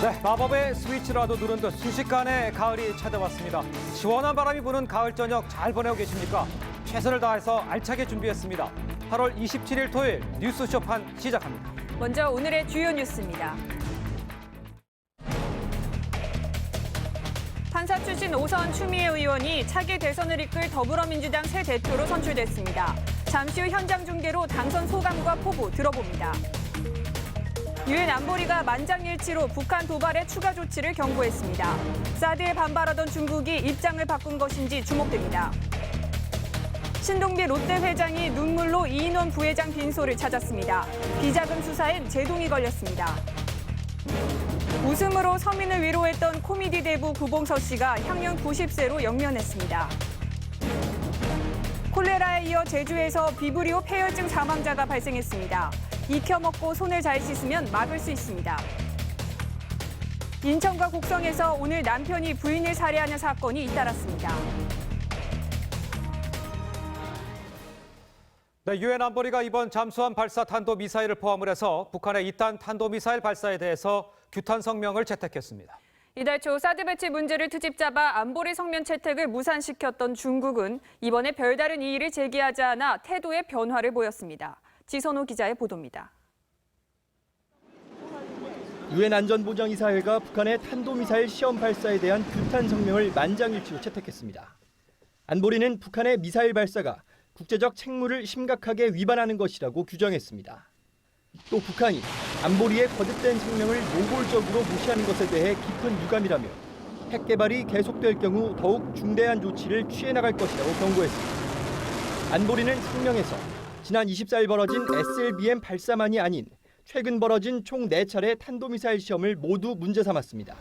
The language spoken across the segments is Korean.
네, 마법의 스위치라도 누른 듯 순식간에 가을이 찾아왔습니다. 시원한 바람이 부는 가을 저녁 잘 보내고 계십니까? 최선을 다해서 알차게 준비했습니다. 8월 27일 토요일 뉴스 쇼판 시작합니다. 먼저 오늘의 주요 뉴스입니다. 판사 출신 5선 추미애 의원이 차기 대선을 이끌 더불어민주당 새 대표로 선출됐습니다. 잠시 후 현장 중계로 당선 소감과 포부 들어봅니다. 유엔 안보리가 만장일치로 북한 도발에 추가 조치를 경고했습니다. 사드에 반발하던 중국이 입장을 바꾼 것인지 주목됩니다. 신동비 롯데 회장이 눈물로 이인원 부회장 빈소를 찾았습니다. 비자금 수사엔 제동이 걸렸습니다. 웃음으로 서민을 위로했던 코미디 대부 구봉서 씨가 향년 90세로 영면했습니다. 콜레라에 이어 제주에서 비브리오 폐혈증 사망자가 발생했습니다. 익혀먹고 손을 잘 씻으면 막을 수 있습니다. 인천과 곡성에서 오늘 남편이 부인을 살해하는 사건이 잇따랐습니다. 네, 유엔 안보리가 이번 잠수함 발사 탄도미사일을 포함을 해서 북한의 이딴 탄도미사일 발사에 대해서 규탄 성명을 채택했습니다. 이달 초 사드 배치 문제를 트집 잡아 안보리 성명 채택을 무산시켰던 중국은 이번에 별다른 이의를 제기하지 않아 태도의 변화를 보였습니다. 지선호 기자의 보도입니다. 유엔 안전보장이사회가 북한의 탄도미사일 시험 발사에 대한 규탄 성명을 만장일치로 채택했습니다. 안보리는 북한의 미사일 발사가 국제적 책무를 심각하게 위반하는 것이라고 규정했습니다. 또 북한이 안보리의 거듭된 성명을 노골적으로 무시하는 것에 대해 깊은 유감이라며 핵 개발이 계속될 경우 더욱 중대한 조치를 취해 나갈 것이라고 경고했습니다. 안보리는 성명에서 지난 24일 벌어진 SLBM 발사만이 아닌 최근 벌어진 총 4차례 탄도미사일 시험을 모두 문제 삼았습니다.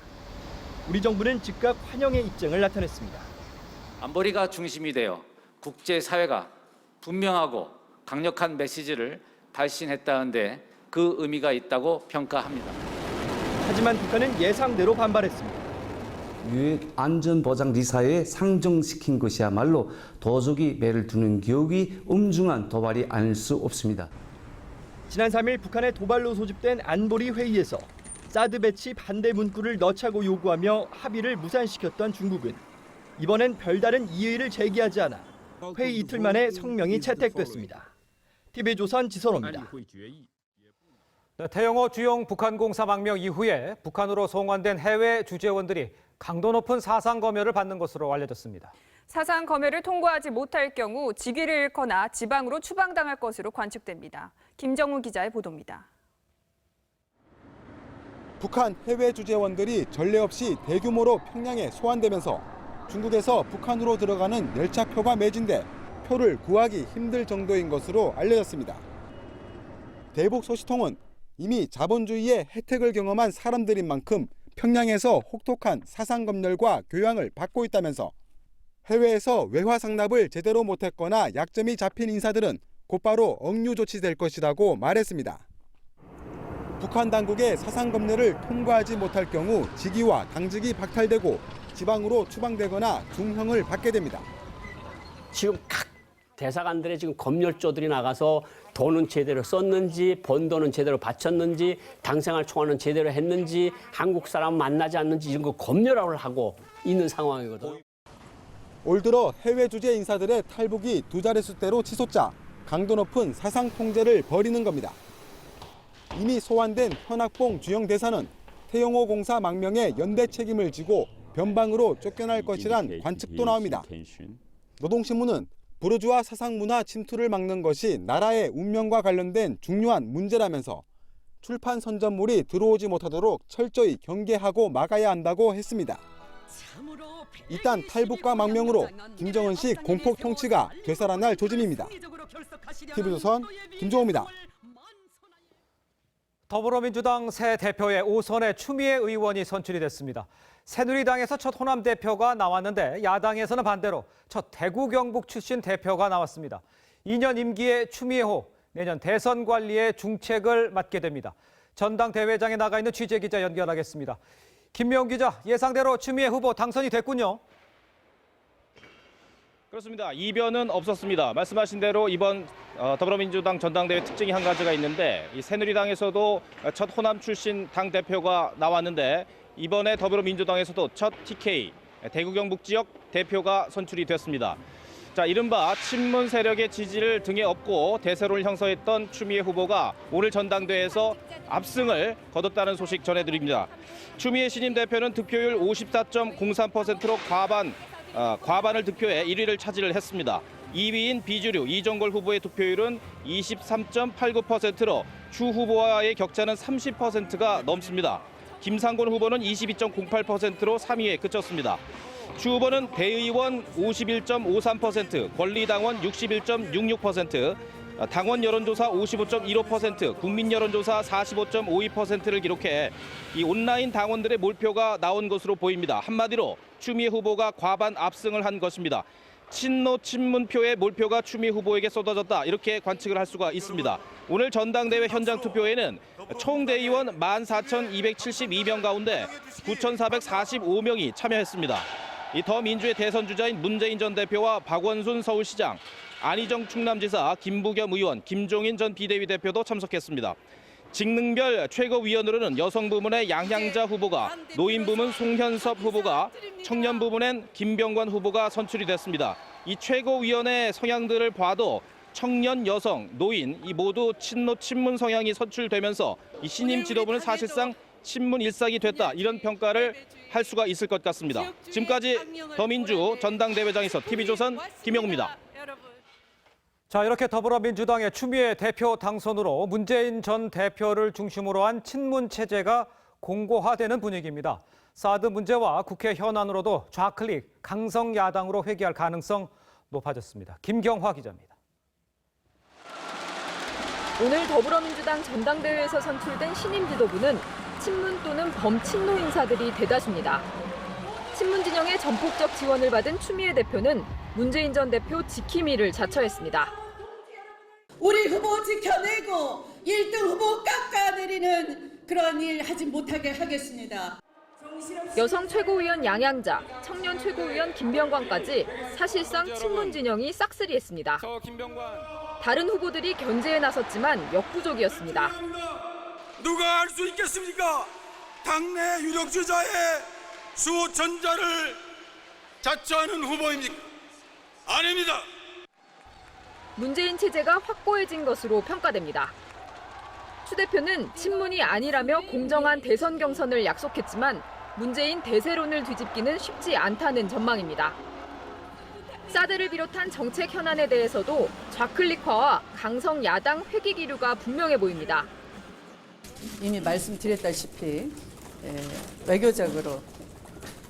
우리 정부는 즉각 환영의 입장을 나타냈습니다. 안보리가 중심이 되어 국제사회가 분명하고 강력한 메시지를 발신했다는데 그 의미가 있다고 평가합니다. 하지만 북한은 예상대로 반발했습니다. 유엔 안전보장이사회에 상정시킨 것이야말로 도적이 매를 두는 격이 엄중한 도발이 아닐 수 없습니다. 지난 3일 북한의 도발로 소집된 안보리 회의에서 사드 배치 반대 문구를 넣자고 요구하며 합의를 무산시켰던 중국은 이번엔 별다른 이의를 제기하지 않아 회의 이틀 만에 성명이 채택됐습니다. TV조선 지선호입니다. 네, 태영호 주용 북한공사 망명 이후에 북한으로 송환된 해외 주재원들이 강도 높은 사상 검열을 받는 것으로 알려졌습니다. 사상 검열을 통과하지 못할 경우 직위를 잃거나 지방으로 추방당할 것으로 관측됩니다. 김정우 기자의 보도입니다. 북한 해외 주재원들이 전례 없이 대규모로 평양에 소환되면서 중국에서 북한으로 들어가는 열차표가 매진돼 표를 구하기 힘들 정도인 것으로 알려졌습니다. 대북 소식통은 이미 자본주의의 혜택을 경험한 사람들인 만큼 평양에서 혹독한 사상 검열과 교양을 받고 있다면서 해외에서 외화 상납을 제대로 못했거나 약점이 잡힌 인사들은 곧바로 억류 조치될 것이라고 말했습니다. 북한 당국의 사상 검열을 통과하지 못할 경우 직위와 당직이 박탈되고 지방으로 추방되거나 중형을 받게 됩니다. 지금 각 대사관들의 지금 검열조들이 나가서 돈은 제대로 썼는지, 번 돈은 제대로 바쳤는지, 당생활 총회는 제대로 했는지, 한국 사람 만나지 않는지 이런 거 검열을 하고 있는 상황이거든요. 올 들어 해외 주재 인사들의 탈북이 2자릿수대로 치솟자 강도 높은 사상 통제를 벌이는 겁니다. 이미 소환된 현학봉 주영 대사는 태영호 공사 망명의 연대 책임을 지고 변방으로 쫓겨날 것이란 관측도 나옵니다. 노동신문은 부르주아 사상 문화 침투를 막는 것이 나라의 운명과 관련된 중요한 문제라면서 출판 선전물이 들어오지 못하도록 철저히 경계하고 막아야 한다고 했습니다. 일단 탈북과 망명으로 김정은식 공폭 통치가 되살아날 조짐입니다. TV조선 김종호입니다. 더불어민주당 새 대표의 5선의 추미애 의원이 선출이 됐습니다. 새누리당에서 첫 호남 대표가 나왔는데 야당에서는 반대로 첫 대구 경북 출신 대표가 나왔습니다. 2년 임기의 추미애호, 내년 대선 관리의 중책을 맡게 됩니다. 전당대회장에 나가 있는 취재기자 연결하겠습니다. 김명 기자, 예상대로 추미애 후보 당선이 됐군요. 그렇습니다. 이변은 없었습니다. 말씀하신 대로 이번 더불어민주당 전당대회 특징이 한 가지가 있는데 이 새누리당에서도 첫 호남 출신 당 대표가 나왔는데 이번에 더불어민주당에서도 첫 TK 대구 경북 지역 대표가 선출이 됐습니다. 자, 이른바 친문 세력의 지지를 등에 업고 대세론을 형성했던 추미애 후보가 오늘 전당대회에서 압승을 거뒀다는 소식 전해드립니다. 추미애 신임 대표는 득표율 54.03%로 과반을 득표해 1위를 차지를 했습니다. 2위인 비주류 이정걸 후보의 득표율은 23.89%로 추 후보와의 격차는 30%가 넘습니다. 김상곤 후보는 22.08%로 3위에 그쳤습니다. 추 후보는 대의원 51.53%, 권리당원 61.66%, 당원 여론조사 55.15%, 국민 여론조사 45.52%를 기록해 이 온라인 당원들의 몰표가 나온 것으로 보입니다. 한마디로 추미애 후보가 과반 압승을 한 것입니다. 친노 친문표의 몰표가 추미애 후보에게 쏟아졌다, 이렇게 관측을 할 수가 있습니다. 오늘 전당대회 현장 투표에는 총 대의원 14,272명 가운데 9,445명이 참여했습니다. 이 더민주의 대선 주자인 문재인 전 대표와 박원순 서울시장, 안희정 충남지사, 김부겸 의원, 김종인 전 비대위 대표도 참석했습니다. 직능별 최고위원으로는 여성 부문의 양향자 후보가, 노인 부문 송현섭 후보가, 청년 부문엔 김병관 후보가 선출이 됐습니다. 이 최고위원의 성향들을 봐도 청년, 여성, 노인 이 모두 친노 친문 성향이 선출되면서 이 신임 지도부는 사실상 친문 일삭이 됐다, 이런 평가를 할 수가 있을 것 같습니다. 지금까지 더민주 전당대회장에서 TV조선 김영우입니다. 자, 이렇게 더불어민주당의 추미애 대표 당선으로 문재인 전 대표를 중심으로 한 친문 체제가 공고화되는 분위기입니다. 사드 문제와 국회 현안으로도 좌클릭, 강성 야당으로 회귀할 가능성 높아졌습니다. 김경화 기자입니다. 오늘 더불어민주당 전당대회에서 선출된 신임 지도부는 친문 또는 범친노 인사들이 대다수입니다. 친문 진영의 전폭적 지원을 받은 추미애 대표는 문재인 전 대표 지킴이를 자처했습니다. 우리 후보 지켜내고 1등 후보 깎아내리는 그런 일 하지 못하게 하겠습니다. 여성 최고위원 양향자, 청년 최고위원 김병관까지 사실상 친문 진영이 싹쓸이했습니다. 다른 후보들이 견제에 나섰지만 역부족이었습니다. 누가 알 수 있겠습니까? 당내 유력 주자의 수전자를 자처하는 후보입니까? 아닙니다. 문재인 체제가 확고해진 것으로 평가됩니다. 추 대표는 친문이 아니라며 공정한 대선 경선을 약속했지만 문재인 대세론을 뒤집기는 쉽지 않다는 전망입니다. 사드를 비롯한 정책 현안에 대해서도 좌클릭화와 강성 야당 회귀 기류가 분명해 보입니다. 이미 말씀드렸다시피 외교적으로,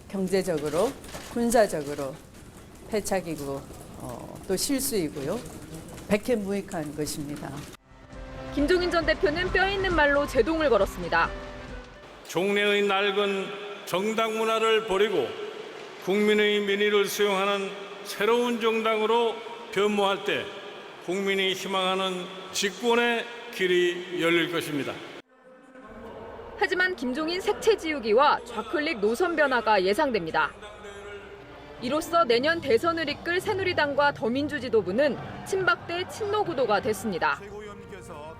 경제적으로, 군사적으로 패착이고 또 실수이고요. 백해무익한 것입니다. 김종인 전 대표는 뼈 있는 말로 제동을 걸었습니다. 종래의 낡은 정당 문화를 버리고 국민의 민의를 수용하는 새로운 정당으로 변모할 때 국민이 희망하는 집권의 길이 열릴 것입니다. 하지만 김종인 색채 지우기와 좌클릭 노선 변화가 예상됩니다. 이로써 내년 대선을 이끌 새누리당과 더민주 지도부는 친박 대 친노 구도가 됐습니다.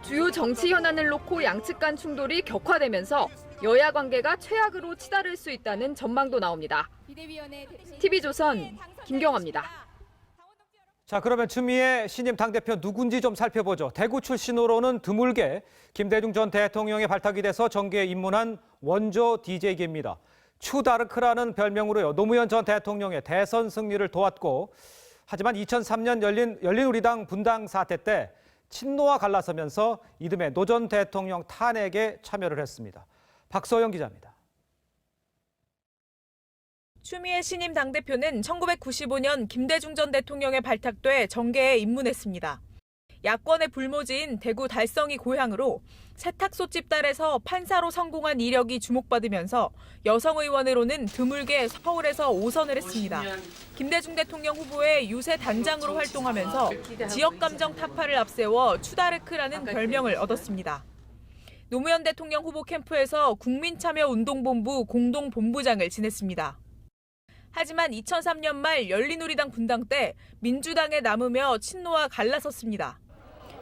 주요 정치 현안을 놓고 양측 간 충돌이 격화되면서 여야 관계가 최악으로 치달을 수 있다는 전망도 나옵니다. TV조선 김경화입니다. 자, 그러면 추미애 신임 당대표 누군지 좀 살펴보죠. 대구 출신으로는 드물게 김대중 전 대통령의 발탁이 돼서 정계에 입문한 원조 DJ계입니다. 추다르크라는 별명으로요, 노무현 전 대통령의 대선 승리를 도왔고, 하지만 2003년 열린우리당 분당 사태 때 친노와 갈라서면서 이듬해 노 전 대통령 탄핵에 참여를 했습니다. 박소영 기자입니다. 추미애 신임 당대표는 1995년 김대중 전 대통령에 발탁돼 정계에 입문했습니다. 야권의 불모지인 대구 달성이 고향으로 세탁소집 딸에서 판사로 성공한 이력이 주목받으면서 여성 의원으로는 드물게 서울에서 5선을 했습니다. 김대중 대통령 후보의 유세 단장으로 활동하면서 지역 감정 타파를 앞세워 추다르크라는 별명을 얻었습니다. 노무현 대통령 후보 캠프에서 국민참여운동본부 공동본부장을 지냈습니다. 하지만 2003년 말 열린우리당 분당 때 민주당에 남으며 친노와 갈라섰습니다.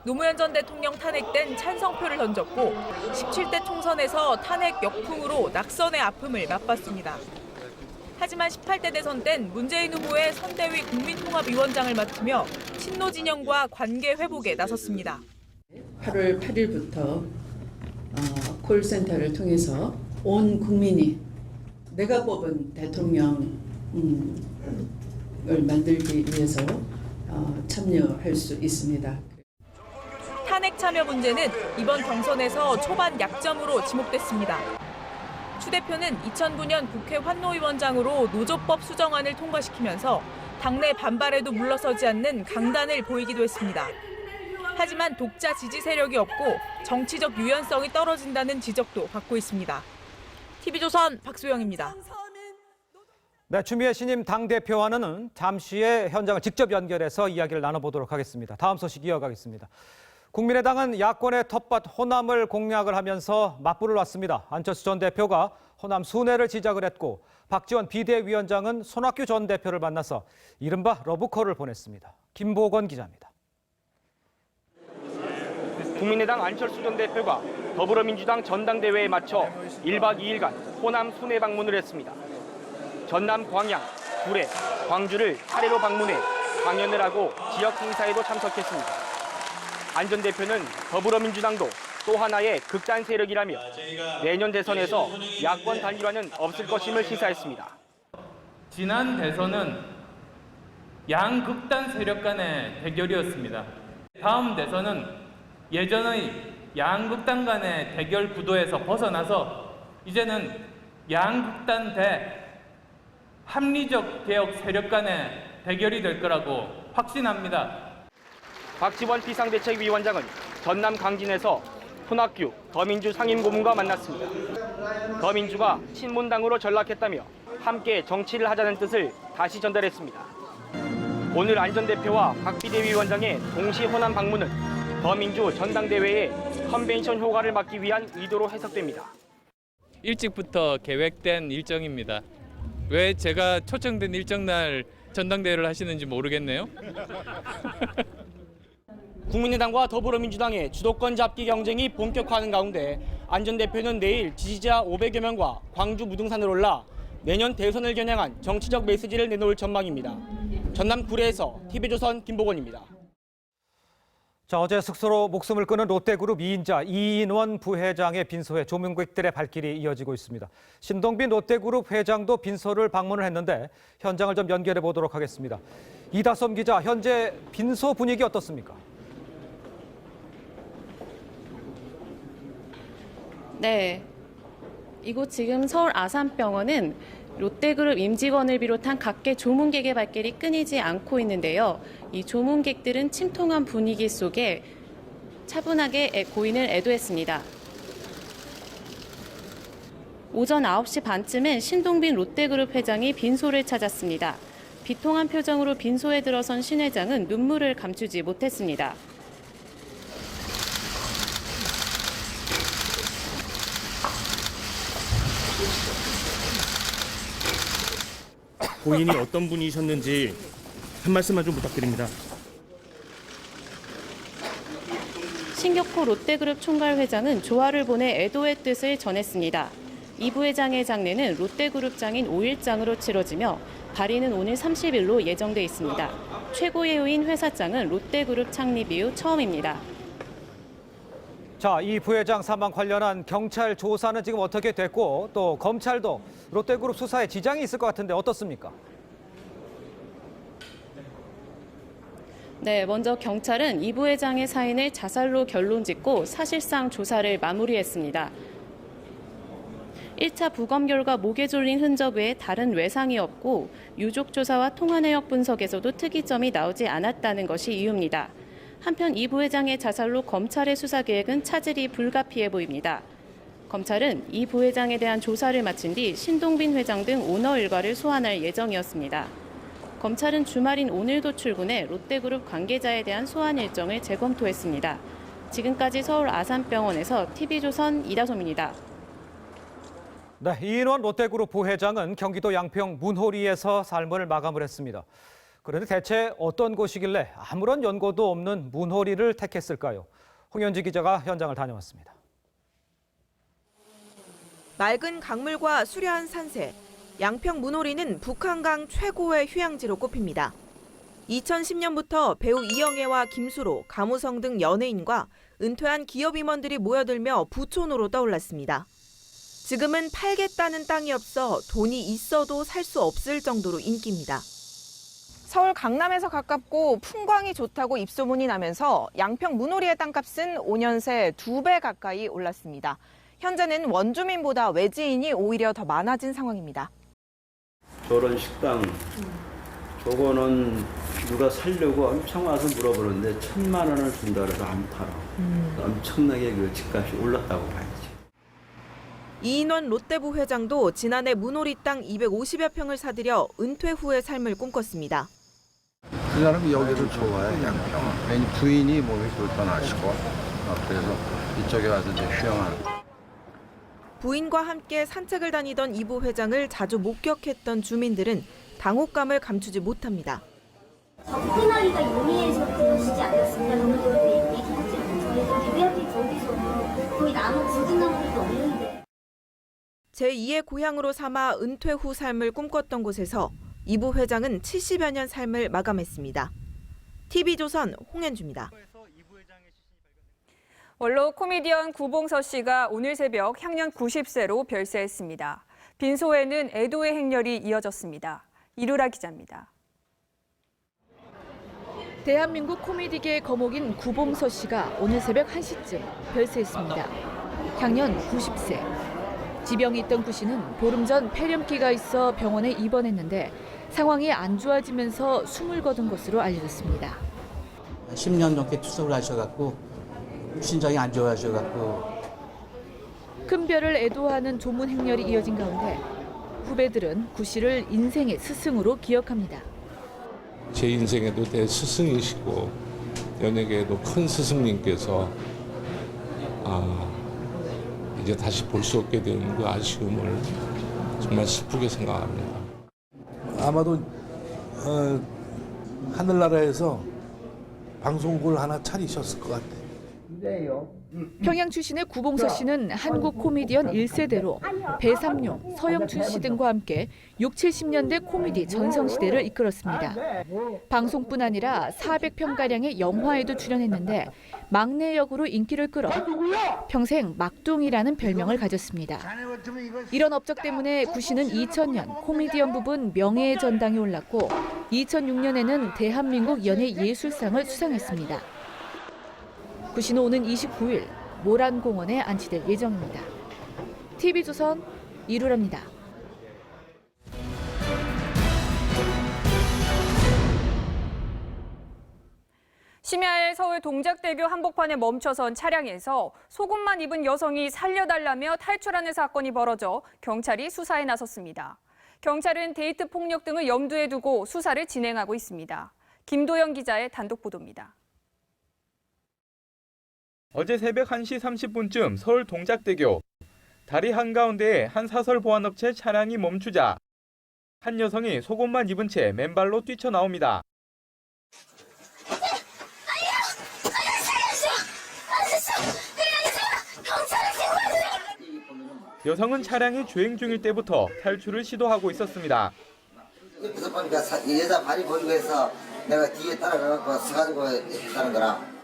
노무현 전 대통령 탄핵된 찬성표를 던졌고 17대 총선에서 탄핵 역풍으로 낙선의 아픔을 맛봤습니다. 하지만 18대 대선 땐 문재인 후보의 선대위 국민통합위원장을 맡으며 친노 진영과 관계 회복에 나섰습니다. 8월 8일부터 콜센터를 통해서 온 국민이 내가 뽑은 대통령을 만들기 위해서 참여할 수 있습니다. 탄핵 참여 문제는 이번 경선에서 초반 약점으로 지목됐습니다. 추 대표는 2009년 국회 환노위원장으로 노조법 수정안을 통과시키면서 당내 반발에도 물러서지 않는 강단을 보이기도 했습니다. 하지만 독자 지지 세력이 없고 정치적 유연성이 떨어진다는 지적도 받고 있습니다. TV조선 박소영입니다. 네, 추미애 신임 당대표와는 잠시 후에 현장을 직접 연결해서 이야기를 나눠보도록 하겠습니다. 다음 소식 이어가겠습니다. 국민의당은 야권의 텃밭 호남을 공략을 하면서 맞불을 놨습니다. 안철수 전 대표가 호남 순회를 시작을 했고 박지원 비대위원장은 손학규 전 대표를 만나서 이른바 러브콜을 보냈습니다. 김보건 기자입니다. 국민의당 안철수 전 대표가 더불어민주당 전당대회에 맞춰 1박 2일간 호남 순회 방문을 했습니다. 전남 광양, 구례, 광주를 차례로 방문해 강연을 하고 지역 행사에도 참석했습니다. 안 전 대표는 더불어민주당도 또 하나의 극단 세력이라며 내년 대선에서 야권 단일화는 없을 것임을 시사했습니다. 지난 대선은 양극단 세력 간의 대결이었습니다. 다음 대선은 예전의 양극단 간의 대결 구도에서 벗어나서 이제는 양극단 대 합리적 개혁 세력 간의 대결이 될 거라고 확신합니다. 박지원 비상대책위원장은 전남 강진에서 손학규 더민주 상임고문과 만났습니다. 더민주가 친문당으로 전락했다며 함께 정치를 하자는 뜻을 다시 전달했습니다. 오늘 안 전 대표와 박 비대위원장의 동시 호남 방문은 더민주 전당대회의 컨벤션 효과를 막기 위한 의도로 해석됩니다. 일찍부터 계획된 일정입니다. 왜 제가 초청된 일정 날 전당대회를 하시는지 모르겠네요. 국민의당과 더불어민주당의 주도권 잡기 경쟁이 본격화하는 가운데 안 전 대표는 내일 지지자 500여 명과 광주 무등산을 올라 내년 대선을 겨냥한 정치적 메시지를 내놓을 전망입니다. 전남 구례에서 TV조선 김보건입니다. 자, 어제 숙소로 목숨을 끊은 롯데그룹 2인자 이인원 부회장의 빈소에 조문객들의 발길이 이어지고 있습니다. 신동빈 롯데그룹 회장도 빈소를 방문을 했는데 현장을 좀 연결해 보도록 하겠습니다. 이다솜 기자, 현재 빈소 분위기 어떻습니까? 네, 이곳 지금 서울 아산병원은 롯데그룹 임직원을 비롯한 각계 조문객의 발길이 끊이지 않고 있는데요. 이 조문객들은 침통한 분위기 속에 차분하게 고인을 애도했습니다. 오전 9시 반쯤엔 신동빈 롯데그룹 회장이 빈소를 찾았습니다. 비통한 표정으로 빈소에 들어선 신 회장은 눈물을 감추지 못했습니다. 고인이 어떤 분이셨는지 한 말씀만 좀 부탁드립니다. 신격호 롯데그룹 총괄 회장은 조화를 보내 애도의 뜻을 전했습니다. 이 부회장의 장례는 롯데그룹장인 5일장으로 치러지며 발인은 오늘 30일로 예정돼 있습니다. 최고의 요인 회사장은 롯데그룹 창립 이후 처음입니다. 자, 이 부회장 사망 관련한 경찰 조사는 지금 어떻게 됐고 또 검찰도 롯데그룹 수사에 지장이 있을 것 같은데 어떻습니까? 네, 먼저 경찰은 이 부회장의 사인을 자살로 결론짓고 사실상 조사를 마무리했습니다. 1차 부검 결과 목에 졸린 흔적 외에 다른 외상이 없고 유족 조사와 통화 내역 분석에서도 특이점이 나오지 않았다는 것이 이유입니다. 한편 이 부회장의 자살로 검찰의 수사 계획은 차질이 불가피해 보입니다. 검찰은 이 부회장에 대한 조사를 마친 뒤 신동빈 회장 등 오너 일가를 소환할 예정이었습니다. 검찰은 주말인 오늘도 출근해 롯데그룹 관계자에 대한 소환 일정을 재검토했습니다. 지금까지 서울 아산병원에서 TV조선 이다솜입니다. 네, 이인원 롯데그룹 부회장은 경기도 양평 문호리에서 삶을 마감을 했습니다. 그런데 대체 어떤 곳이길래 아무런 연고도 없는 문호리를 택했을까요? 홍현지 기자가 현장을 다녀왔습니다. 맑은 강물과 수려한 산세, 양평 문호리는 북한강 최고의 휴양지로 꼽힙니다. 2010년부터 배우 이영애와 김수로, 가무성 등 연예인과 은퇴한 기업 임원들이 모여들며 부촌으로 떠올랐습니다. 지금은 팔겠다는 땅이 없어 돈이 있어도 살 수 없을 정도로 인기입니다. 서울 강남에서 가깝고 풍광이 좋다고 입소문이 나면서 양평 문호리의 땅값은 5년 새 2배 가까이 올랐습니다. 현재는 원주민보다 외지인이 오히려 더 많아진 상황입니다. 저런 식당, 저거는 누가 살려고 엄청 와서 물어보는데 1,000만 원을 준다 그래서 안 팔아. 엄청나게 그 집값이 올랐다고 봐야지. 이인원 롯데부 회장도 지난해 문호리 땅 250여 평을 사들여 은퇴 후의 삶을 꿈꿨습니다. 그 사람이 여기를 좋아해, 양평. 왜냐면 부인이 몸이 불편하시고 그래서 이쪽에 와서 이제 휴양하는. 부인과 함께 산책을 다니던 이부 회장을 자주 목격했던 주민들은 당혹감을 감추지 못합니다. 접근하기가 용이해서 그러시지 않았습니까? 너무 얘기하지 않죠. 왜 하필 저기서 거의 나무 죽은 나무도 없는데. 제2의 고향으로 삼아 은퇴 후 삶을 꿈꿨던 곳에서 이부 회장은 70여 년 삶을 마감했습니다. TV조선 홍현주입니다. 원로 코미디언 구봉서 씨가 오늘 새벽 향년 90세로 별세했습니다. 빈소에는 애도의 행렬이 이어졌습니다. 이루라 기자입니다. 대한민국 코미디계의 거목인 구봉서 씨가 오늘 새벽 1시쯤 별세했습니다. 향년 90세. 지병이 있던 구 씨는 보름 전 폐렴기가 있어 병원에 입원했는데 상황이 안 좋아지면서 숨을 거둔 것으로 알려졌습니다. 10년 넘게 투석을 하셔갖고 신장이 안 좋아하셔갖고 큰 별을 애도하는 조문 행렬이 이어진 가운데 후배들은 구 씨를 인생의 스승으로 기억합니다. 제 인생에도 대스승이시고 연예계에도 큰 스승님께서 이제 다시 볼 수 없게 되는 그 아쉬움을 정말 슬프게 생각합니다. 아마도 하늘나라에서 방송국을 하나 차리셨을 것 같아요. 평양 출신의 구봉서 씨는 한국 코미디언 1세대로 배삼룡, 서영춘 씨 등과 함께 6, 70년대 코미디 전성시대를 이끌었습니다. 방송뿐 아니라 400편가량의 영화에도 출연했는데 막내 역으로 인기를 끌어 평생 막둥이라는 별명을 가졌습니다. 이런 업적 때문에 구 씨는 2000년 코미디언 부분 명예의 전당에 올랐고 2006년에는 대한민국 연예예술상을 수상했습니다. 구 씨는 오는 29일 모란공원에 안치될 예정입니다. TV조선 이루라입니다. 심야에 서울 동작대교 한복판에 멈춰선 차량에서 속옷만 입은 여성이 살려달라며 탈출하는 사건이 벌어져 경찰이 수사에 나섰습니다. 경찰은 데이트 폭력 등을 염두에 두고 수사를 진행하고 있습니다. 김도영 기자의 단독 보도입니다. 어제 새벽 1시 30분쯤 서울 동작대교 다리 한가운데에 한 사설 보안업체 차량이 멈추자 한 여성이 속옷만 입은 채 맨발로 뛰쳐나옵니다. 여성은 차량이 주행 중일 때부터 탈출을 시도하고 있었습니다. 옆에서 보니까 여자 발이 보이고 해서 내가 뒤에 따라가서 서가지고 했다는 거라.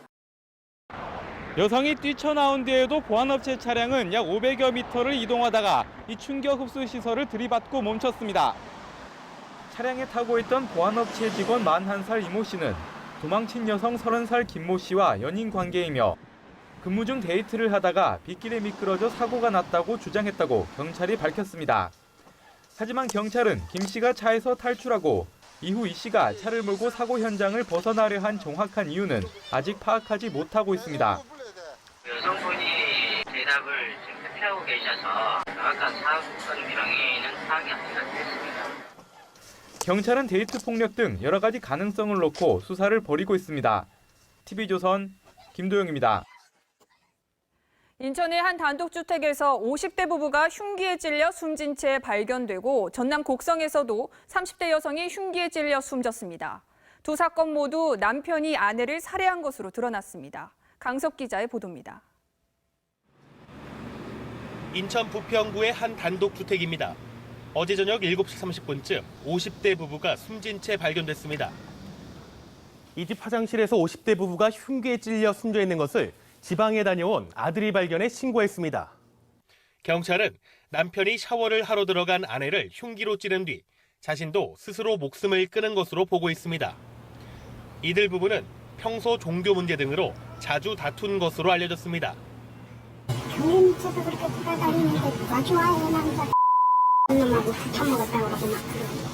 여성이 뛰쳐나온 뒤에도 보안업체 차량은 약 500여 미터를 이동하다가 이 충격 흡수 시설을 들이받고 멈췄습니다. 차량에 타고 있던 보안업체 직원 41살 이모 씨는 도망친 여성 30살 김모 씨와 연인 관계이며 근무 중 데이트를 하다가 빗길에 미끄러져 사고가 났다고 주장했다고 경찰이 밝혔습니다. 하지만 경찰은 김 씨가 차에서 탈출하고 이후 이 씨가 차를 몰고 사고 현장을 벗어나려 한 정확한 이유는 아직 파악하지 못하고 있습니다. 여성분이 대답을 지금 회피하고 계셔서 정확한 사고 명의는 파악이 안 됐습니다. 경찰은 데이트 폭력 등 여러 가지 가능성을 놓고 수사를 벌이고 있습니다. TV조선 김도영입니다. 인천의 한 단독주택에서 50대 부부가 흉기에 찔려 숨진 채 발견되고 전남 곡성에서도 30대 여성이 흉기에 찔려 숨졌습니다. 두 사건 모두 남편이 아내를 살해한 것으로 드러났습니다. 강석 기자의 보도입니다. 인천 부평구의 한 단독주택입니다. 어제 저녁 7시 30분쯤 50대 부부가 숨진 채 발견됐습니다. 이 집 화장실에서 50대 부부가 흉기에 찔려 숨져 있는 것을 지방에 다녀온 아들이 발견해 신고했습니다. 경찰은 남편이 샤워를 하러 들어간 아내를 흉기로 찌른 뒤 자신도 스스로 목숨을 끊은 것으로 보고 있습니다. 이들 부부는 평소 종교 문제 등으로 자주 다툰 것으로 알려졌습니다. 교회 밑에서 그렇게 돌아다니는데 누가 좋아해 남자 놈하고 붙어먹었다고 하고 막 그러고.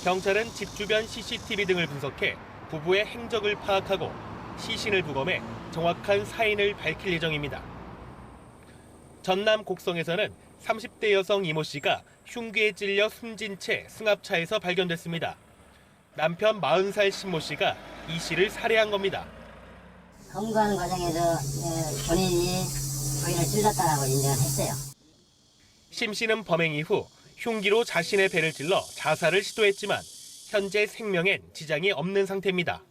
경찰은 집 주변 CCTV 등을 분석해 부부의 행적을 파악하고 시신을 부검해 정확한 사인을 밝힐 예정입니다. 전남 곡성에서는 30대 여성 이모 씨가 흉기에 찔려 숨진 채 승합차에서 발견됐습니다. 남편 40살 신모 씨가 이 씨를 살해한 겁니다. 검거하는 과정에서 본인이 부인을 찔렀다라고 인정을 했어요. 심 씨는 범행 이후 흉기로 자신의 배를 찔러 자살을 시도했지만 현재 생명엔 지장이 없는 상태입니다.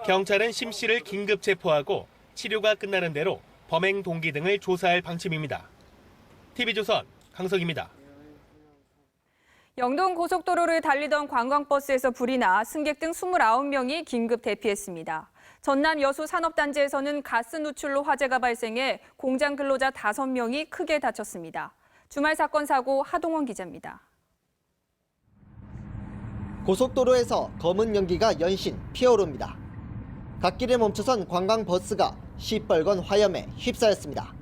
경찰은 심 씨를 긴급 체포하고 치료가 끝나는 대로 범행 동기 등을 조사할 방침입니다. TV조선 강석입니다. 영동 고속도로를 달리던 관광버스에서 불이 나 승객 등 29명이 긴급 대피했습니다. 전남 여수 산업단지에서는 가스 누출로 화재가 발생해 공장 근로자 5명이 크게 다쳤습니다. 주말 사건 사고 하동원 기자입니다. 고속도로에서 검은 연기가 연신 피어오릅니다. 갓길에 멈춰선 관광버스가 시뻘건 화염에 휩싸였습니다.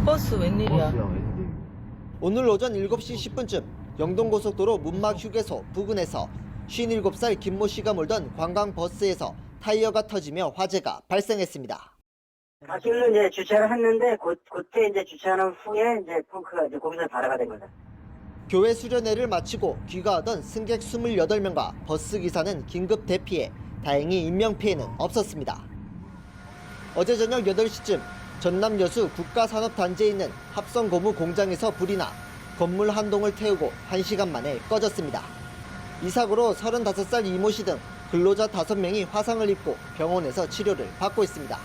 버스 웬일이야? 오늘 오전 7시 10분쯤 영동고속도로 문막휴게소 부근에서 57살 김모 씨가 몰던 관광버스에서 타이어가 터지며 화재가 발생했습니다. 갓길로 이제 주차를 했는데 그때 이제 주차한 후에 이제 펑크가 이제 거기서 발화가 된 거다. 교회 수련회를 마치고 귀가하던 승객 28명과 버스 기사는 긴급 대피해 다행히 인명피해는 없었습니다. 어제 저녁 8시쯤 전남 여수 국가산업단지에 있는 합성고무 공장에서 불이 나 건물 한 동을 태우고 1시간 만에 꺼졌습니다. 이 사고로 35살 이모 씨 등 근로자 5명이 화상을 입고 병원에서 치료를 받고 있습니다.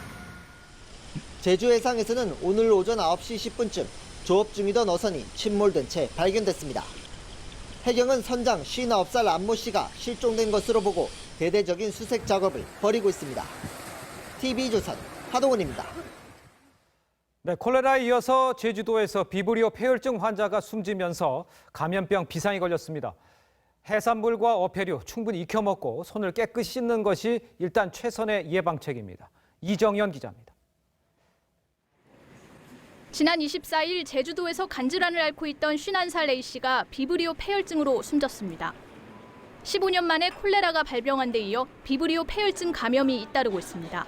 제주 해상에서는 오늘 오전 9시 10분쯤 조업 중이던 어선이 침몰된 채 발견됐습니다. 해경은 선장 59살 안모 씨가 실종된 것으로 보고 대대적인 수색 작업을 벌이고 있습니다. TV조선 하동원입니다. 네, 콜레라에 이어서 제주도에서 비브리오 폐혈증 환자가 숨지면서 감염병 비상이 걸렸습니다. 해산물과 어패류 충분히 익혀 먹고 손을 깨끗이 씻는 것이 일단 최선의 예방책입니다. 이정연 기자입니다. 지난 24일 제주도에서 간질환을 앓고 있던 51살 A씨가 비브리오 폐혈증으로 숨졌습니다. 15년 만에 콜레라가 발병한 데 이어 비브리오 폐혈증 감염이 잇따르고 있습니다.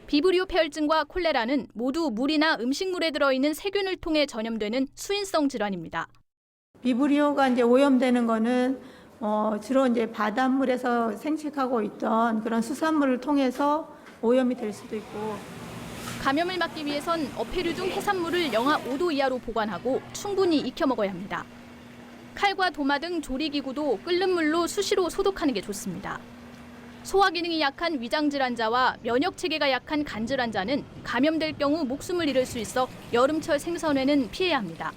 비브리오 폐혈증과 콜레라는 모두 물이나 음식물에 들어있는 세균을 통해 전염되는 수인성 질환입니다. 비브리오가 이제 오염되는 거는 주로 이제 바닷물에서 생식하고 있던 그런 수산물을 통해서 오염이 될 수도 있고. 감염을 막기 위해선 어패류 중 해산물을 영하 5도 이하로 보관하고 충분히 익혀 먹어야 합니다. 칼과 도마 등 조리기구도 끓는 물로 수시로 소독하는 게 좋습니다. 소화 기능이 약한 위장 질환자와 면역 체계가 약한 간 질환자는 감염될 경우 목숨을 잃을 수 있어 여름철 생선회는 피해야 합니다.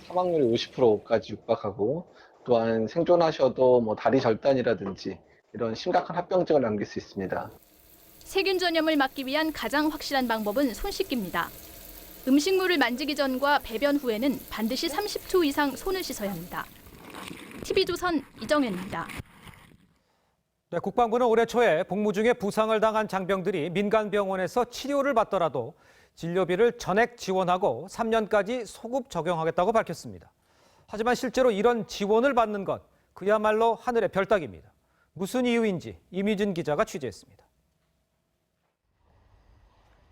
사망률이 50%까지 육박하고 또한 생존하셔도 다리 절단이라든지 이런 심각한 합병증을 남길 수 있습니다. 세균 전염을 막기 위한 가장 확실한 방법은 손 씻기입니다. 음식물을 만지기 전과 배변 후에는 반드시 30초 이상 손을 씻어야 합니다. TV조선 이정현입니다. 네, 국방부는 올해 초에 복무 중에 부상을 당한 장병들이 민간병원에서 치료를 받더라도 진료비를 전액 지원하고 3년까지 소급 적용하겠다고 밝혔습니다. 하지만 실제로 이런 지원을 받는 것 그야말로 하늘의 별 따기입니다. 무슨 이유인지 이미준 기자가 취재했습니다.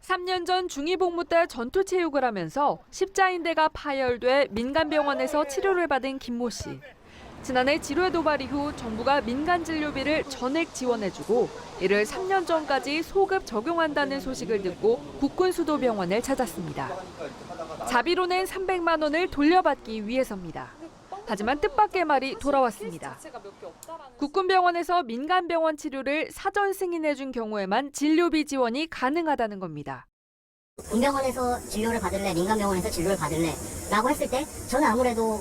3년 전 중위복무 때 전투체육을 하면서 십자인대가 파열돼 민간병원에서 치료를 받은 김모 씨. 지난해 질환 도발 이후 정부가 민간 진료비를 전액 지원해주고 이를 3년 전까지 소급 적용한다는 소식을 듣고 국군수도병원을 찾았습니다. 자비로 낸 300만 원을 돌려받기 위해서입니다. 하지만 뜻밖의 말이 돌아왔습니다. 국군병원에서 민간병원 치료를 사전 승인해준 경우에만 진료비 지원이 가능하다는 겁니다. 군병원에서 진료를 받을래, 민간병원에서 진료를 받을래 라고 했을 때 저는 아무래도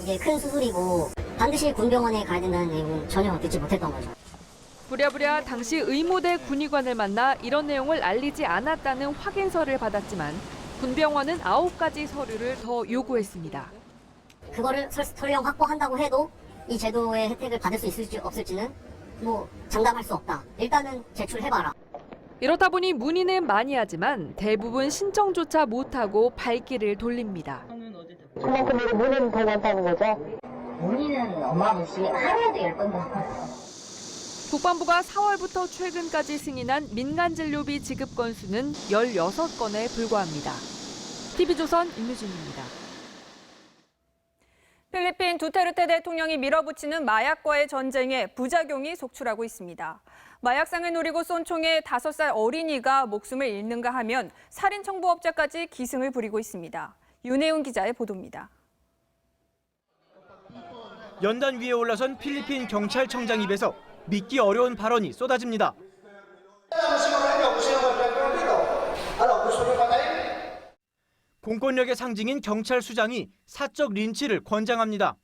이게 큰 수술이고 반드시 군병원에 가야 된다는 내용은 전혀 듣지 못했던 거죠. 부랴부랴 당시 의무대 군의관을 만나 이런 내용을 알리지 않았다는 확인서를 받았지만 군병원은 9가지 서류를 더 요구했습니다. 그거를 설령 확보한다고 해도 이 제도의 혜택을 받을 수 있을지 없을지는 장담할 수 없다. 일단은 제출해봐라. 이렇다 보니 문의는 많이 하지만 대부분 신청조차 못하고 발길을 돌립니다. 그만큼 문의는 더 많다는 거죠? 문의는 어마무시 하루에도 10번 더. 국방부가 4월부터 최근까지 승인한 민간진료비 지급 건수는 16건에 불과합니다. TV조선 임유진입니다. 필리핀 두테르테 대통령이 밀어붙이는 마약과의 전쟁에 부작용이 속출하고 있습니다. 마약상을 노리고 쏜 총에 5살 어린이가 목숨을 잃는가 하면 살인 청부업자까지 기승을 부리고 있습니다. 윤혜운 기자의 보도입니다. 연단 위에 올라선 필리핀 경찰청장 입에서 믿기 어려운 발언이 쏟아집니다. 공권력의 상징인 경찰 수장이 사적 린치를 권장합니다.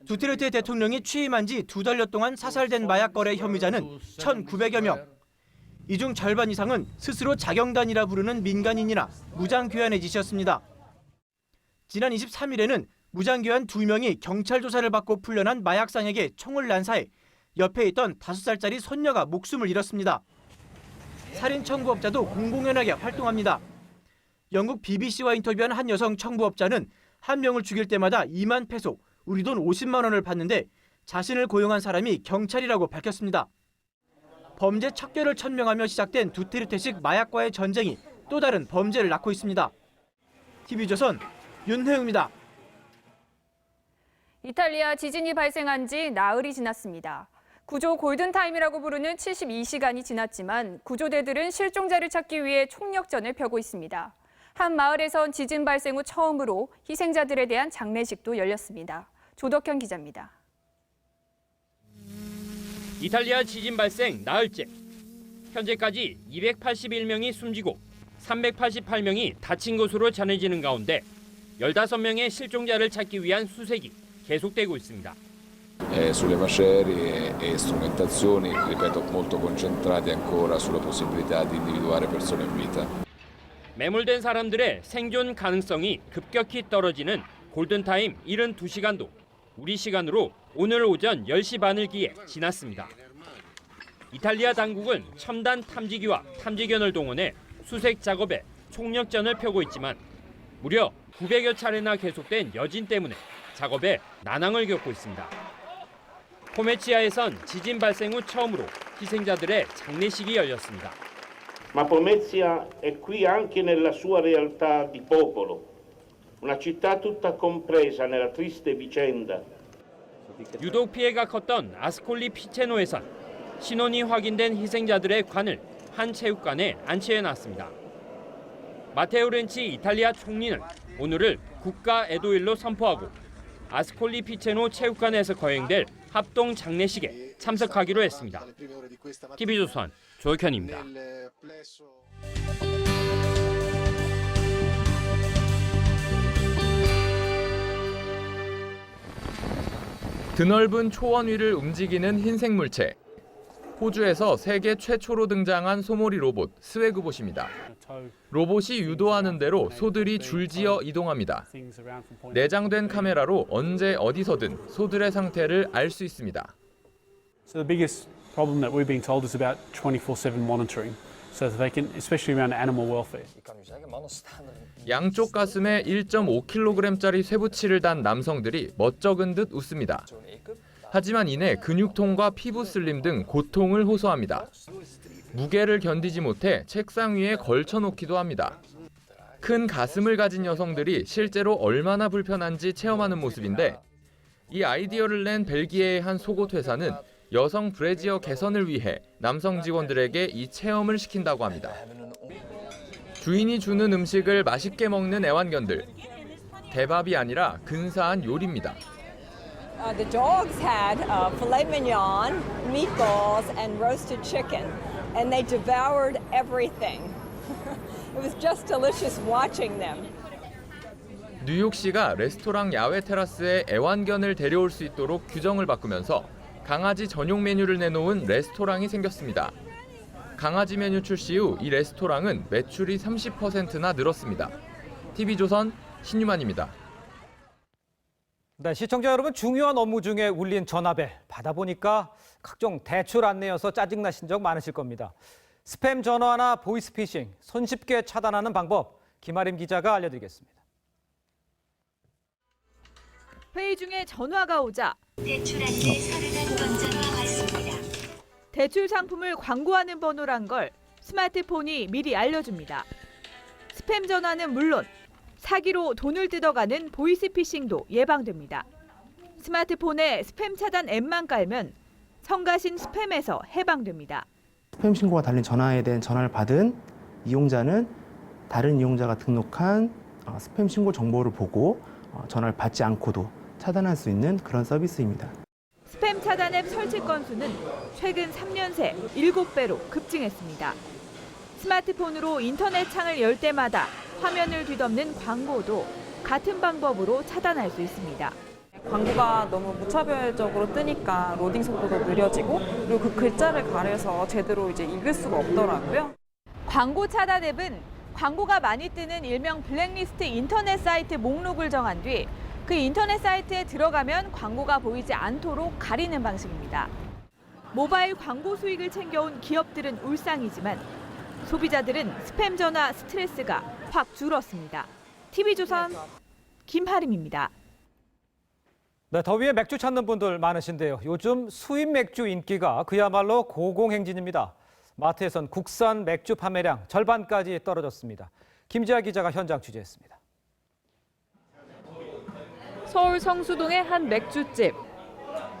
두테르테 대통령이 취임한 지 2달여 동안 사살된 마약 거래 혐의자는 1,900여 명. 이 중 절반 이상은 스스로 자경단이라 부르는 민간인이나 무장교환의 짓이었습니다. 지난 23일에는 무장교환 2명이 경찰 조사를 받고 풀려난 마약상에게 총을 난사해 옆에 있던 5살짜리 손녀가 목숨을 잃었습니다. 살인 청부업자도 공공연하게 활동합니다. 영국 BBC와 인터뷰한 한 여성 청부업자는 한 명을 죽일 때마다 2만 페소, 우리 돈 50만 원을 받는데 자신을 고용한 사람이 경찰이라고 밝혔습니다. 범죄 척결을 천명하며 시작된 두테르테식 마약과의 전쟁이 또 다른 범죄를 낳고 있습니다. TV조선 윤혜웅입니다. 이탈리아 지진이 발생한 지 나흘이 지났습니다. 구조 골든타임이라고 부르는 72시간이 지났지만 구조대들은 실종자를 찾기 위해 총력전을 펴고 있습니다. 한 마을에선 지진 발생 후 처음으로 희생자들에 대한 장례식도 열렸습니다. 조덕현 기자입니다. 이탈리아 지진 발생 나흘째. 현재까지 281명이 숨지고 388명이 다친 것으로 전해지는 가운데 15명의 실종자를 찾기 위한 수색이 계속되고 있습니다. Sulle macerie e strumentazioni, ripeto, molto concentrati ancora sulla possibilità di individuare persone in vita. 매몰된 사람들의 생존 가능성이 급격히 떨어지는 골든타임 72시간도 우리 시간으로 오늘 오전 10시 반을 기해 지났습니다. 이탈리아 당국은 첨단 탐지기와 탐지견을 동원해 수색 작업에 총력전을 펴고 있지만 무려 900여 차례나 계속된 여진 때문에 작업에 난항을 겪고 있습니다. 포메치아에선 지진 발생 후 처음으로 희생자들의 장례식이 열렸습니다. Ma Pomezia è qui anche nella sua realtà di popolo, una città tutta compresa nella triste vicenda. 유독 피해가 컸던 아스콜리 피체노에선 신원이 확인된 희생자들의 관을 한 체육관에 안치해놨습니다. 마테오 렌치 이탈리아 총리는 오늘을 국가 애도일로 선포하고 아스콜리 피체노 체육관에서 거행될 합동 장례식에 참석하기로 했습니다. TV조선 조혁현입니다. 드넓은 초원 위를 움직이는 흰색 물체. 호주에서 세계 최초로 등장한 소몰이 로봇 스웨그봇입니다. 로봇이 유도하는 대로 소들이 줄지어 이동합니다. 내장된 카메라로 언제 어디서든 소들의 상태를 알 수 있습니다. So the biggest problem that we're being told is about 24/7 monitoring, so that they can, especially around animal welfare. 양쪽 가슴에 1.5kg짜리 쇠붙이를 단 남성들이 멋쩍은 듯 웃습니다. 하지만 이내 근육통과 피부 슬림 등 고통을 호소합니다. 무게를 견디지 못해 책상 위에 걸쳐놓기도 합니다. 큰 가슴을 가진 여성들이 실제로 얼마나 불편한지 체험하는 모습인데 이 아이디어를 낸 벨기에의 한 속옷 회사는 여성 브래지어 개선을 위해 남성 직원들에게 이 체험을 시킨다고 합니다. 주인이 주는 음식을 맛있게 먹는 애완견들. 대밥이 아니라 근사한 요리입니다. The dogs had filet mignon, meatballs, and roasted chicken, and they devoured everything. It was just delicious watching them. 뉴욕시가 레스토랑 야외 테라스에 애완견을 데려올 수 있도록 규정을 바꾸면서 강아지 전용 메뉴를 내놓은 레스토랑이 생겼습니다. 강아지 메뉴 출시 후 이 레스토랑은 매출이 30%나 늘었습니다. TV조선 신유만입니다. 네, 시청자 여러분, 중요한 업무 중에 울린 전화벨 받아보니까 각종 대출 안내여서 짜증나신 적 많으실 겁니다. 스팸 전화나 보이스피싱, 손쉽게 차단하는 방법, 김아림 기자가 알려드리겠습니다. 회의 중에 전화가 오자 대출 안내 31번 전화 왔습니다. 대출 상품을 광고하는 번호란 걸 스마트폰이 미리 알려줍니다. 스팸 전화는 물론 사기로 돈을 뜯어가는 보이스피싱도 예방됩니다. 스마트폰에 스팸 차단 앱만 깔면 성가신 스팸에서 해방됩니다. 스팸 신고가 달린 전화에 대한 전화를 받은 이용자는 다른 이용자가 등록한 스팸 신고 정보를 보고 전화를 받지 않고도 차단할 수 있는 그런 서비스입니다. 스팸 차단 앱 설치 건수는 최근 3년 새 7배로 급증했습니다. 스마트폰으로 인터넷 창을 열 때마다 화면을 뒤덮는 광고도 같은 방법으로 차단할 수 있습니다. 광고가 너무 무차별적으로 뜨니까 로딩 속도도 느려지고 그리고 그 글자를 가려서 제대로 이제 읽을 수가 없더라고요. 광고 차단 앱은 광고가 많이 뜨는 일명 블랙리스트 인터넷 사이트 목록을 정한 뒤 그 인터넷 사이트에 들어가면 광고가 보이지 않도록 가리는 방식입니다. 모바일 광고 수익을 챙겨온 기업들은 울상이지만 소비자들은 스팸 전화 스트레스가 확 줄었습니다. TV조선 김하림입니다. 네, 더위에 맥주 찾는 분들 많으신데요. 요즘 수입 맥주 인기가 그야말로 고공행진입니다. 마트에선 국산 맥주 판매량 절반까지 떨어졌습니다. 김지아 기자가 현장 취재했습니다. 서울 성수동의 한 맥주집.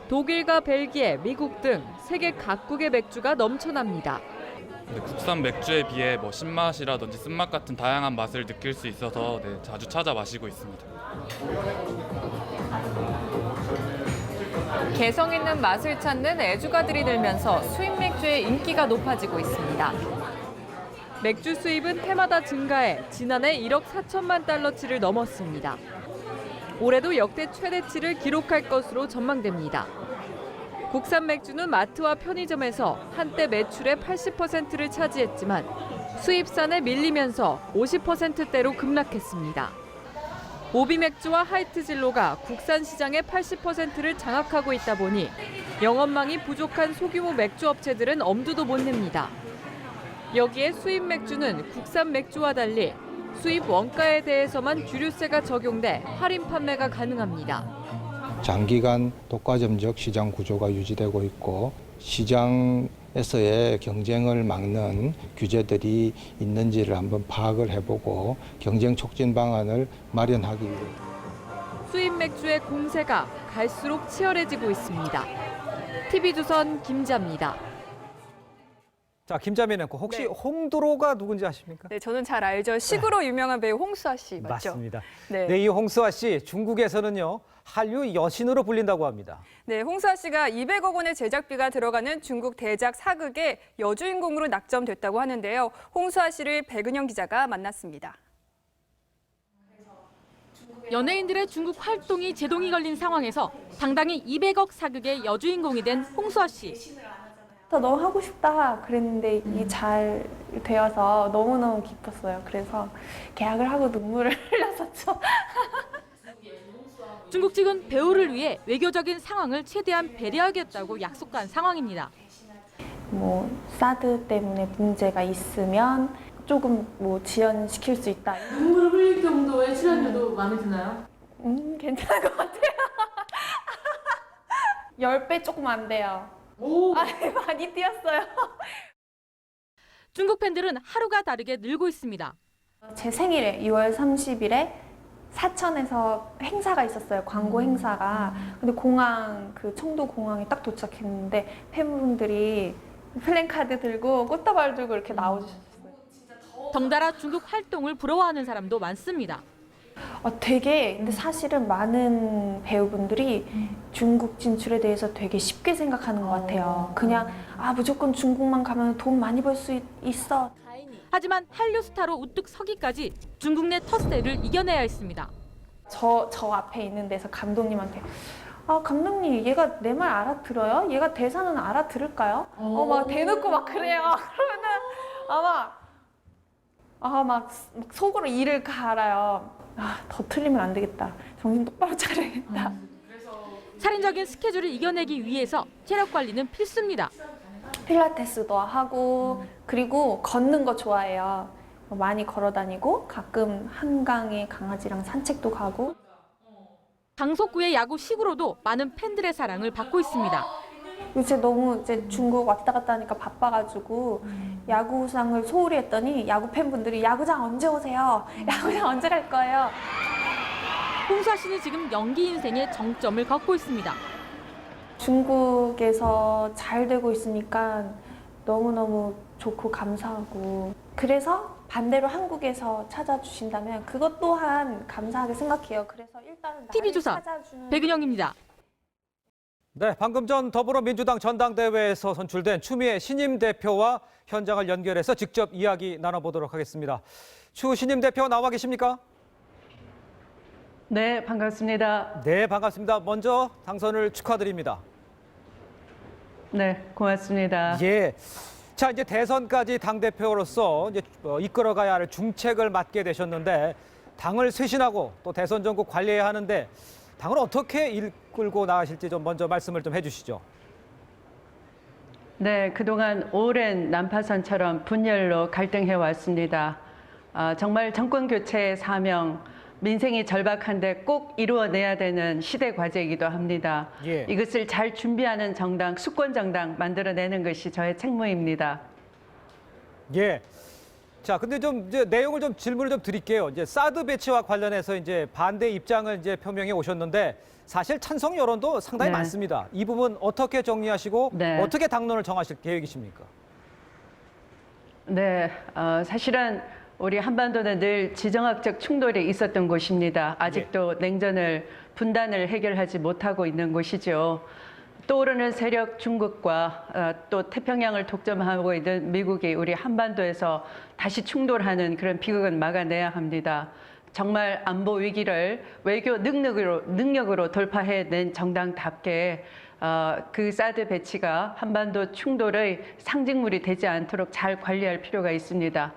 독일과 벨기에, 미국 등 세계 각국의 맥주가 넘쳐납니다. 국산 맥주에 비해 신맛이라든지 쓴맛 같은 다양한 맛을 느낄 수 있어서 자주 찾아 마시고 있습니다. 개성 있는 맛을 찾는 애주가들이 늘면서 수입 맥주의 인기가 높아지고 있습니다. 맥주 수입은 해마다 증가해 지난해 1억 4천만 달러치를 넘었습니다. 올해도 역대 최대치를 기록할 것으로 전망됩니다. 국산 맥주는 마트와 편의점에서 한때 매출의 80%를 차지했지만 수입산에 밀리면서 50%대로 급락했습니다. 오비 맥주와 하이트 진로가 국산 시장의 80%를 장악하고 있다 보니 영업망이 부족한 소규모 맥주 업체들은 엄두도 못 냅니다. 여기에 수입 맥주는 국산 맥주와 달리 수입 원가에 대해서만 주류세가 적용돼 할인 판매가 가능합니다. 장기간 독과점적 시장 구조가 유지되고 있고 시장에서의 경쟁을 막는 규제들이 있는지를 한번 파악을 해보고 경쟁 촉진 방안을 마련하기 위해 수입 맥주의 공세가 갈수록 치열해지고 있습니다. TV조선 김자입니다. 자, 김자매는 혹시 홍두로가 누군지 아십니까? 네, 저는 잘 알죠. 식으로 유명한 배우 홍수아 씨 맞죠? 맞습니다. 네. 네, 이 홍수아 씨 중국에서는요 한류 여신으로 불린다고 합니다. 네, 홍수아 씨가 200억 원의 제작비가 들어가는 중국 대작 사극의 여주인공으로 낙점됐다고 하는데요. 홍수아 씨를 백은영 기자가 만났습니다. 연예인들의 중국 활동이 제동이 걸린 상황에서 당당히 200억 사극의 여주인공이 된 홍수아 씨. 너무 하고 싶다 그랬는데 이게 잘 되어서 너무너무 기뻤어요. 그래서 계약을 하고 눈물을 흘렸었죠. 중국 측은 배우를 위해 외교적인 상황을 최대한 배려하겠다고 약속한 상황입니다. 사드 때문에 문제가 있으면 조금 지연시킬 수 있다. 눈물을 흘릴 정도의 출연료도 마음에 드나요? 괜찮은 것 같아요. 10배 조금 안 돼요. 많이 뛰었어요. 중국 팬들은 하루가 다르게 늘고 있습니다. 제 생일에 2월 30일에 사천에서 행사가 있었어요. 광고 행사가. 근데 공항, 그 청도 공항에 딱 도착했는데 팬분들이 플랜카드 들고 꽃다발 들고 이렇게 나오셨어요. 덩달아 중국 활동을 부러워하는 사람도 많습니다. 되게 근데 사실은 많은 배우분들이 중국 진출에 대해서 되게 쉽게 생각하는 것 같아요. 그냥 무조건 중국만 가면 돈 많이 벌 수 있어. 하지만 한류 스타로 우뚝 서기까지 중국 내 텃세를 이겨내야 했습니다. 저 앞에 있는 데서 감독님한테 감독님 얘가 내 말 알아들어요? 얘가 대사는 알아들을까요? 막 대놓고 막 그래요. 그러면은 막 속으로 이를 갈아요. 더 틀리면 안 되겠다. 정신 똑바로 차려야겠다. 살인적인 스케줄을 이겨내기 위해서 체력 관리는 필수입니다. 필라테스도 하고 그리고 걷는 거 좋아해요. 많이 걸어 다니고 가끔 한강에 강아지랑 산책도 가고. 강속구의 야구 시구로도 많은 팬들의 사랑을 받고 있습니다. 요새 너무 중국 왔다 갔다 하니까 바빠가지고 야구장을 소홀히 했더니 야구 팬분들이 야구장 언제 오세요? 야구장 언제 갈 거예요? 홍수아 씨는 지금 연기 인생의 정점을 걷고 있습니다. 중국에서 잘 되고 있으니까 너무너무 좋고 감사하고 그래서 반대로 한국에서 찾아주신다면 그것 또한 감사하게 생각해요. 그래서 일단은 TV조선 백은영입니다. 네, 방금 전 더불어민주당 전당대회에서 선출된 추미애 신임 대표와 현장을 연결해서 직접 이야기 나눠보도록 하겠습니다. 추 신임 대표 나와 계십니까? 네, 반갑습니다. 네, 반갑습니다. 먼저 당선을 축하드립니다. 네, 고맙습니다. 예. 자, 이제 대선까지 당대표로서 이제 이끌어가야 할 중책을 맡게 되셨는데 당을 쇄신하고 또 대선 전국 관리해야 하는데 당을 어떻게 이끌고 나가실지 좀 먼저 말씀을 좀 해주시죠. 네, 그동안 오랜 난파선처럼 분열로 갈등해 왔습니다. 정말 정권 교체의 사명, 민생이 절박한데 꼭 이루어내야 되는 시대 과제이기도 합니다. 예. 이것을 잘 준비하는 정당, 수권 정당 만들어내는 것이 저의 책무입니다. 예. 자, 근데 좀 이제 내용을 좀 질문을 좀 드릴게요. 이제 사드 배치와 관련해서 이제 반대 입장을 이제 표명해 오셨는데 사실 찬성 여론도 상당히 네. 많습니다. 이 부분 어떻게 정리하시고 네. 어떻게 당론을 정하실 계획이십니까? 네, 사실은 우리 한반도는 늘 지정학적 충돌이 있었던 곳입니다. 아직도 냉전을 분단을 해결하지 못하고 있는 곳이죠. 떠오르는 세력 중국과 또 태평양을 독점하고 있는 미국이 우리 한반도에서 다시 충돌하는 그런 비극은 막아내야 합니다. 정말 안보 위기를 외교 능력으로 돌파해낸 정당답게 그 사드 배치가 한반도 충돌의 상징물이 되지 않도록 잘 관리할 필요가 있습니다.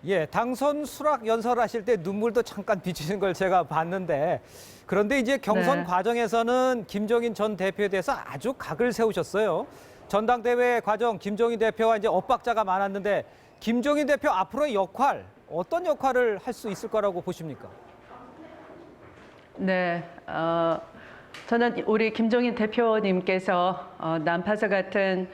예, 당선 수락 연설하실 때 눈물도 잠깐 비치는 걸 제가 봤는데 그런데 이제 경선 네. 과정에서는 김종인 전 대표에 대해서 아주 각을 세우셨어요. 전당대회 과정 김종인 대표와 이제 엇박자가 많았는데 김종인 대표 앞으로의 역할 어떤 역할을 할 수 있을 거라고 보십니까? 네, 저는 우리 김종인 대표님께서 난파서 같은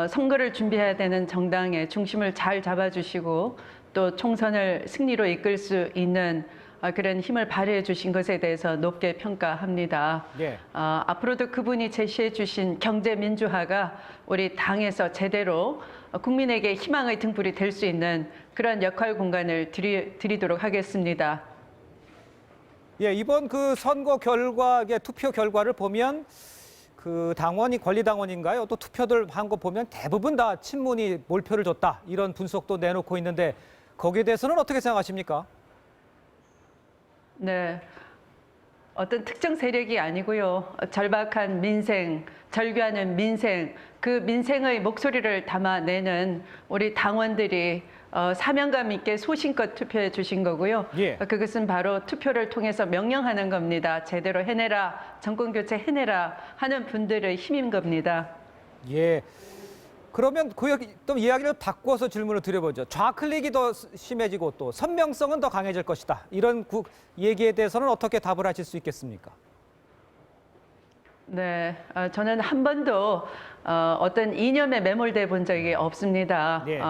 선거를 준비해야 되는 정당의 중심을 잘 잡아주시고 또 총선을 승리로 이끌 수 있는 그런 힘을 발휘해 주신 것에 대해서 높게 평가합니다. 예. 앞으로도 그분이 제시해 주신 경제 민주화가 우리 당에서 제대로 국민에게 희망의 등불이 될 수 있는 그런 역할 공간을 드리도록 하겠습니다. 예, 이번 그 선거 결과, 투표 결과를 보면 그 당원이 권리당원인가요? 또 투표들 한 거 보면 대부분 다 친문이 몰표를 줬다. 이런 분석도 내놓고 있는데 거기에 대해서는 어떻게 생각하십니까? 네. 어떤 특정 세력이 아니고요. 절박한 민생, 절규하는 민생, 그 민생의 목소리를 담아내는 우리 당원들이 사명감 있게 소신껏 투표해 주신 거고요. 예. 그것은 바로 투표를 통해서 명령하는 겁니다. 제대로 해내라, 정권교체 해내라 하는 분들의 힘인 겁니다. 예. 그러면 또 이야기를 바꿔서 질문을 드려보죠. 좌클릭이 더 심해지고 또 선명성은 더 강해질 것이다. 이런 얘기에 대해서는 어떻게 답을 하실 수 있겠습니까? 네, 저는 한 번도 어떤 이념에 매몰돼 본 적이 없습니다. 네.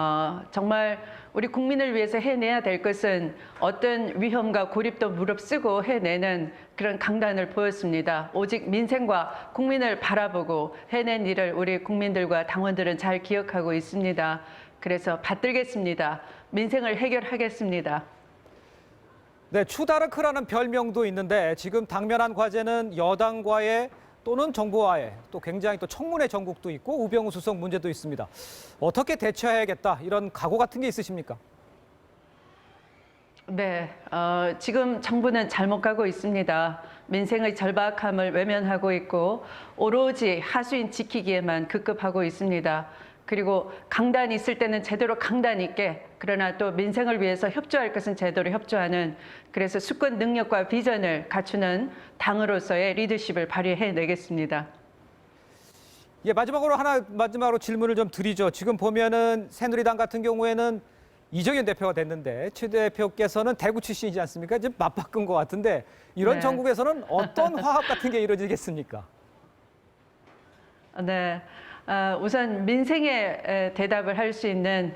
정말 우리 국민을 위해서 해내야 될 것은 어떤 위험과 고립도 무릅쓰고 해내는 그런 강단을 보였습니다. 오직 민생과 국민을 바라보고 해낸 일을 우리 국민들과 당원들은 잘 기억하고 있습니다. 그래서 받들겠습니다. 민생을 해결하겠습니다. 네, 추다르크라는 별명도 있는데 지금 당면한 과제는 여당과의 또는 정부와의 또 굉장히 또 청문회 전국도 있고 우병우 수석 문제도 있습니다. 어떻게 대처해야겠다 이런 각오 같은 게 있으십니까? 네, 지금 정부는 잘못 가고 있습니다. 민생의 절박함을 외면하고 있고 오로지 하수인 지키기에만 급급하고 있습니다. 그리고 강단이 있을 때는 제대로 강단 있게, 그러나 또 민생을 위해서 협조할 것은 제대로 협조하는, 그래서 수권 능력과 비전을 갖추는 당으로서의 리더십을 발휘해내겠습니다. 예, 마지막으로 질문을 좀 드리죠. 지금 보면은 새누리당 같은 경우에는 이정현 대표가 됐는데 최 대표께서는 대구 출신이지 않습니까? 지금 맞바꾼 것 같은데 이런 네. 전국에서는 어떤 화합 같은 게 이루어지겠습니까? 네. 우선 민생에 대답을 할 수 있는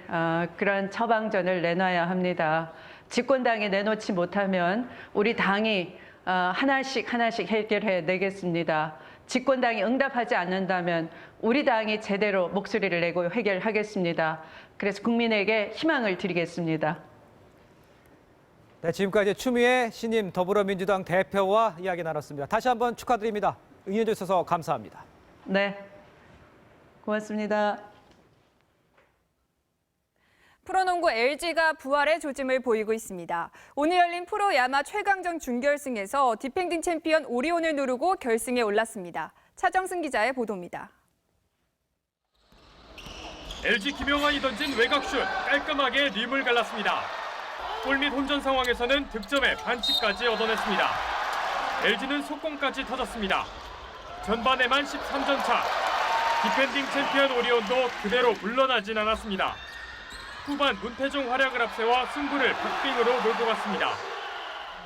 그런 처방전을 내놔야 합니다. 집권당이 내놓지 못하면 우리 당이 하나씩 해결해 내겠습니다. 집권당이 응답하지 않는다면 우리 당이 제대로 목소리를 내고 해결하겠습니다. 그래서 국민에게 희망을 드리겠습니다. 네, 지금까지 추미애 신임 더불어민주당 대표와 이야기 나눴습니다. 다시 한번 축하드립니다. 응해 주셔서 감사합니다. 네. 고맙습니다. 프로농구 LG가 부활의 조짐을 보이고 있습니다. 오늘 열린 프로야마 최강전 준결승에서 디펜딩 챔피언 오리온을 누르고 결승에 올랐습니다. 차정승 기자의 보도입니다. LG 김영환이 던진 외곽슛 깔끔하게 림을 갈랐습니다. 골 및 혼전 상황에서는 득점에 반칙까지 얻어냈습니다. LG는 속공까지 터졌습니다. 전반에만 13점 차. 디펜딩 챔피언 오리온도 그대로 물러나진 않았습니다. 후반 문태종 활약을 앞세워 승부를 박빙으로 몰고 갔습니다.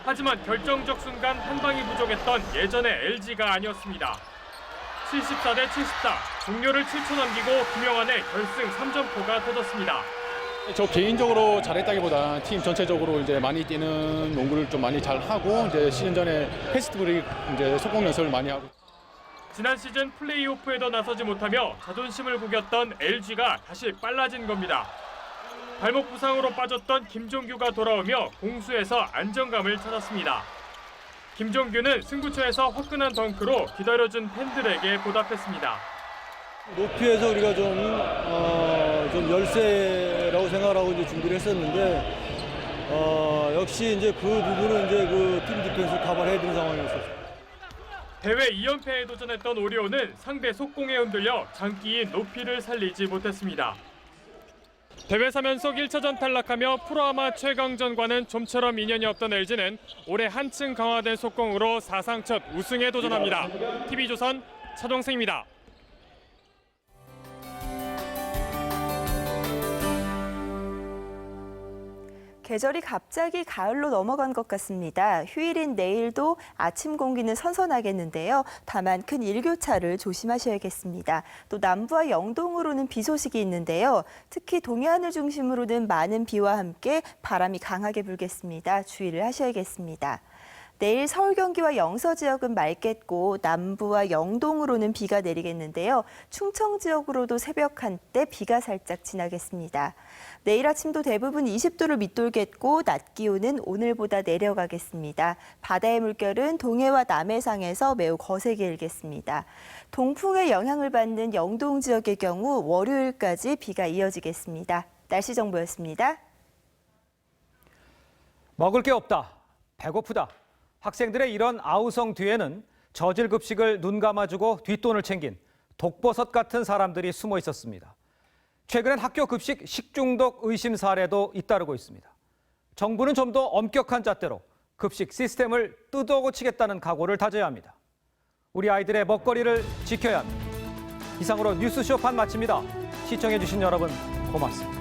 하지만 결정적 순간 한 방이 부족했던 예전의 LG가 아니었습니다. 74대 74, 종료를 7초 남기고 김영환의 결승 3점포가 터졌습니다. 저 개인적으로 잘했다기보다 팀 전체적으로 이제 많이 뛰는 농구를 좀 많이 잘 하고 이제 시즌 전에 패스트 브레이크 이제 속공 연습을 많이 하고. 지난 시즌 플레이오프에도 나서지 못하며 자존심을 구겼던 LG가 다시 빨라진 겁니다. 발목 부상으로 빠졌던 김종규가 돌아오며 공수에서 안정감을 찾았습니다. 김종규는 승부처에서 화끈한 덩크로 기다려준 팬들에게 보답했습니다. 높이에서 우리가 좀 열세라고 생각하고 이제 준비를 했었는데 역시 이제 그 부분은 이제 그 팀 디펜스 커버를 해야 되는 상황이었었어요. 대회 2연패에 도전했던 오리온은 상대 속공에 흔들려 장기인 높이를 살리지 못했습니다. 대회 3연속 1차전 탈락하며 프로아마 최강전과는 좀처럼 인연이 없던 LG는 올해 한층 강화된 속공으로 사상 첫 우승에 도전합니다. TV조선 차동생입니다. 계절이 갑자기 가을로 넘어간 것 같습니다. 휴일인 내일도 아침 공기는 선선하겠는데요. 다만 큰 일교차를 조심하셔야겠습니다. 또 남부와 영동으로는 비 소식이 있는데요. 특히 동해안을 중심으로는 많은 비와 함께 바람이 강하게 불겠습니다. 주의를 하셔야겠습니다. 내일 서울, 경기와 영서 지역은 맑겠고 남부와 영동으로는 비가 내리겠는데요. 충청 지역으로도 새벽 한때 비가 살짝 지나겠습니다. 내일 아침도 대부분 20도를 밑돌겠고 낮 기온은 오늘보다 내려가겠습니다. 바다의 물결은 동해와 남해상에서 매우 거세게 일겠습니다. 동풍의 영향을 받는 영동 지역의 경우 월요일까지 비가 이어지겠습니다. 날씨 정보였습니다. 먹을 게 없다, 배고프다. 학생들의 이런 아우성 뒤에는 저질 급식을 눈 감아주고 뒷돈을 챙긴 독버섯 같은 사람들이 숨어 있었습니다. 최근엔 학교 급식 식중독 의심 사례도 잇따르고 있습니다. 정부는 좀 더 엄격한 잣대로 급식 시스템을 뜯어고치겠다는 각오를 다져야 합니다. 우리 아이들의 먹거리를 지켜야 합니다. 이상으로 뉴스 쇼판 마칩니다. 시청해주신 여러분 고맙습니다.